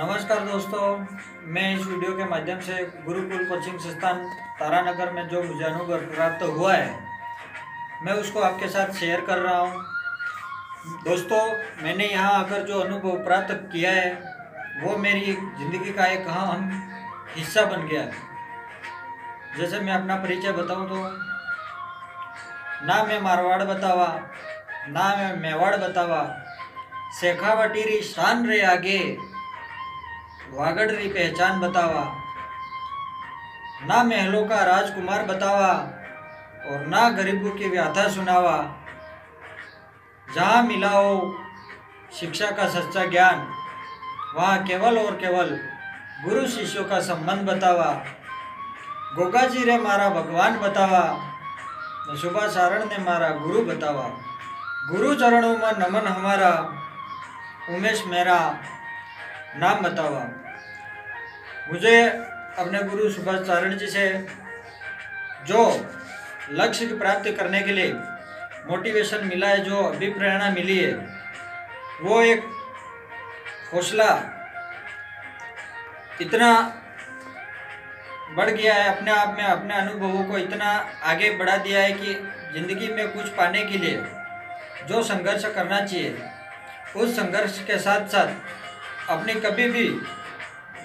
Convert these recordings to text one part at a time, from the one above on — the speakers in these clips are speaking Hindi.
नमस्कार दोस्तों, मैं इस वीडियो के माध्यम से गुरुकुल कोचिंग संस्थान तारानगर में जो मुझे अनुभव प्राप्त हुआ है मैं उसको आपके साथ शेयर कर रहा हूँ। दोस्तों, मैंने यहाँ आकर जो अनुभव प्राप्त किया है वो मेरी ज़िंदगी का एक अहम हिस्सा बन गया है। जैसे मैं अपना परिचय बताऊँ तो ना मैं मारवाड़ बतावा, ना मैं मेवाड़ बतावा, शेखावटी री शान रे आगे वागड़ री पहचान बतावा, ना महलों का राजकुमार बतावा और ना गरीबों की व्याथा सुनावा। जहाँ मिला हो शिक्षा का सच्चा ज्ञान, वहाँ केवल और केवल गुरु शिष्यों का संबंध बतावा। गोगा जी रे मारा भगवान बतावा, सुबह सारण ने मारा गुरु बतावा। गुरु चरणों में नमन हमारा, उमेश मेरा नाम बतावा। मुझे अपने गुरु सुभाष चारण जी से जो लक्ष्य की प्राप्ति करने के लिए मोटिवेशन मिला है, जो अभिप्रेरणा मिली है, वो एक हौसला इतना बढ़ गया है, अपने आप में अपने अनुभवों को इतना आगे बढ़ा दिया है कि ज़िंदगी में कुछ पाने के लिए जो संघर्ष करना चाहिए, उस संघर्ष के साथ साथ अपनी कभी भी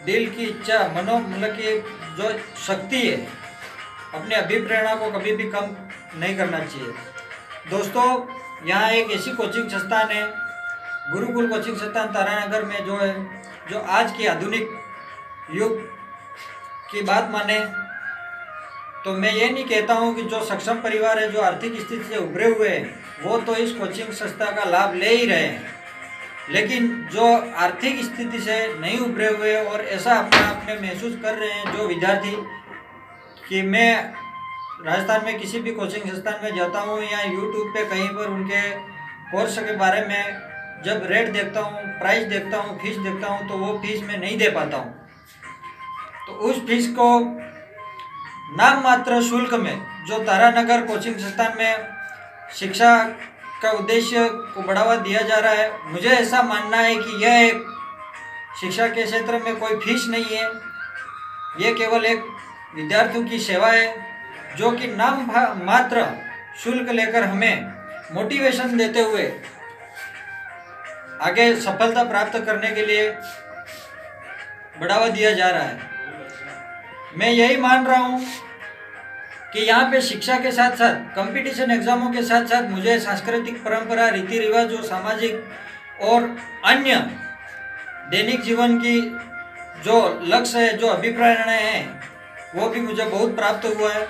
दिल की इच्छा, मतलब की जो शक्ति है, अपनी अभिप्रेरणा को कभी भी कम नहीं करना चाहिए। दोस्तों, यहाँ एक ऐसी कोचिंग संस्थान है, गुरुकुल कोचिंग संस्थान तारानगर में, जो आज की आधुनिक युग की बात माने तो मैं ये नहीं कहता हूँ कि जो सक्षम परिवार है, जो आर्थिक स्थिति से उभरे हुए हैं, वो तो इस कोचिंग संस्था का लाभ ले ही रहे हैं, लेकिन जो आर्थिक स्थिति से नहीं उभरे हुए और ऐसा अपने आप में महसूस कर रहे हैं जो विद्यार्थी कि मैं राजस्थान में किसी भी कोचिंग संस्थान में जाता हूँ या यूट्यूब पे कहीं पर उनके कोर्स के बारे में जब रेट देखता हूँ, प्राइस देखता हूँ, फीस देखता हूँ, तो वो फीस मैं नहीं दे पाता हूँ। तो उस फीस को नाम मात्र शुल्क में जो तारानगर कोचिंग संस्थान में शिक्षा का उद्देश्य को बढ़ावा दिया जा रहा है, मुझे ऐसा मानना है कि यह एक शिक्षा के क्षेत्र में कोई फीस नहीं है, यह केवल एक विद्यार्थियों की सेवा है, जो कि नाम मात्र शुल्क लेकर हमें मोटिवेशन देते हुए आगे सफलता प्राप्त करने के लिए बढ़ावा दिया जा रहा है। मैं यही मान रहा हूँ कि यहाँ पे शिक्षा के साथ साथ कंपटीशन एग्जामों के साथ साथ मुझे सांस्कृतिक परंपरा, रीति रिवाज, जो सामाजिक और अन्य दैनिक जीवन की जो लक्ष्य है, जो अभिप्रेरणाएं हैं, वो भी मुझे बहुत प्राप्त हुआ है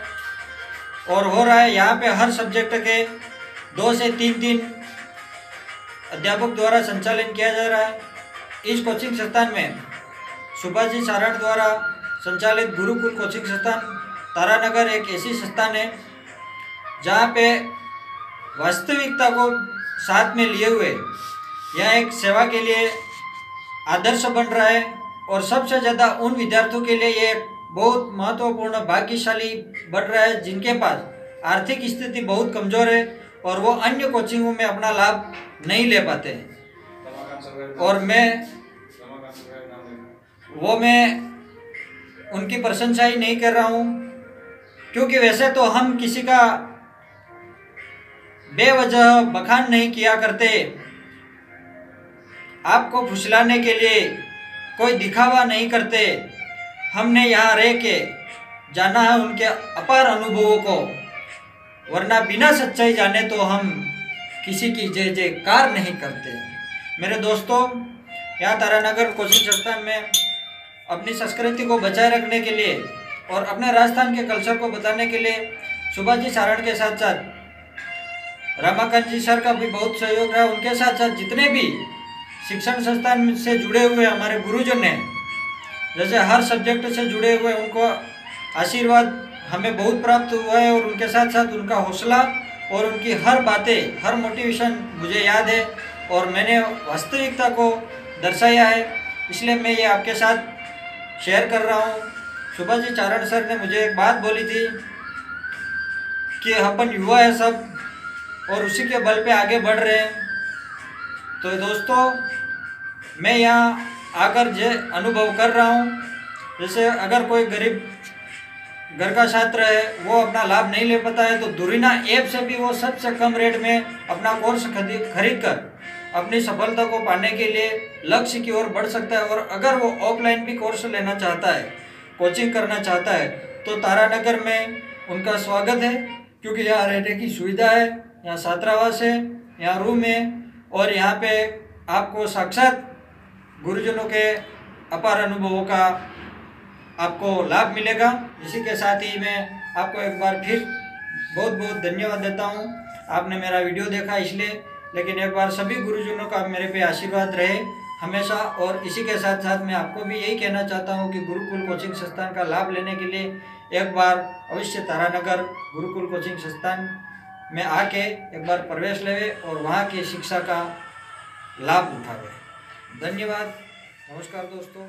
और हो रहा है। यहाँ पे हर सब्जेक्ट के 2 से 3 अध्यापक द्वारा संचालन किया जा रहा है। इस कोचिंग संस्थान में सुभाष जी चारण द्वारा संचालित गुरुकुल कोचिंग संस्थान तारानगर एक ऐसी संस्थान है जहाँ पे वास्तविकता को साथ में लिए हुए यह एक सेवा के लिए आदर्श बन रहा है और सबसे ज़्यादा उन विद्यार्थियों के लिए ये बहुत महत्वपूर्ण, भाग्यशाली बन रहा है जिनके पास आर्थिक स्थिति बहुत कमज़ोर है और वो अन्य कोचिंगों में अपना लाभ नहीं ले पाते हैं। और मैं उनकी प्रशंसा ही नहीं कर रहा हूँ, क्योंकि वैसे तो हम किसी का बेवजह बखान नहीं किया करते, आपको फुसलाने के लिए कोई दिखावा नहीं करते। हमने यहाँ रह के जाना है उनके अपार अनुभवों को, वरना बिना सच्चाई जाने तो हम किसी की जय जयकार नहीं करते। मेरे दोस्तों, यहाँ तारानगर कोचिंग संस्थान में अपनी संस्कृति को बचाए रखने के लिए और अपने राजस्थान के कल्चर को बताने के लिए सुभाष जी चारण के साथ साथ रमाकांत जी सर का भी बहुत सहयोग रहा। उनके साथ साथ जितने भी शिक्षण संस्थान से जुड़े हुए हमारे गुरुजन हैं, जैसे हर सब्जेक्ट से जुड़े हुए, उनको आशीर्वाद हमें बहुत प्राप्त हुआ है और उनके साथ साथ उनका हौसला और उनकी हर बातें, हर मोटिवेशन मुझे याद है और मैंने वास्तविकता को दर्शाया है, इसलिए मैं ये आपके साथ शेयर कर रहा हूँ। सुभाष जी चारण सर ने मुझे एक बात बोली थी कि अपन युवा है सब और उसी के बल पे आगे बढ़ रहे हैं। तो दोस्तों, मैं यहाँ आकर जो अनुभव कर रहा हूँ। जैसे अगर कोई गरीब घर का छात्र है वो अपना लाभ नहीं ले पाता है तो दुरीना ऐप से भी वो सबसे कम रेट में अपना कोर्स खरीद कर अपनी सफलता को पाने के लिए लक्ष्य की ओर बढ़ सकता है। और अगर वो ऑफलाइन भी कोर्स लेना चाहता है, कोचिंग करना चाहता है, तो तारानगर में उनका स्वागत है, क्योंकि यहाँ रहने की सुविधा है, यहाँ छात्रावास है, यहाँ रूम है और यहाँ पे आपको साक्षात गुरुजनों के अपार अनुभवों का आपको लाभ मिलेगा। इसी के साथ ही मैं आपको एक बार फिर बहुत बहुत धन्यवाद देता हूँ। आपने मेरा वीडियो देखा इसलिए, लेकिन एक बार सभी गुरुजनों का मेरे पे आशीर्वाद रहे हमेशा। और इसी के साथ साथ मैं आपको भी यही कहना चाहता हूँ कि गुरुकुल कोचिंग संस्थान का लाभ लेने के लिए एक बार अवश्य तारानगर गुरुकुल कोचिंग संस्थान में आके एक बार प्रवेश लेवे और वहाँ की शिक्षा का लाभ उठावे। धन्यवाद। नमस्कार दोस्तों।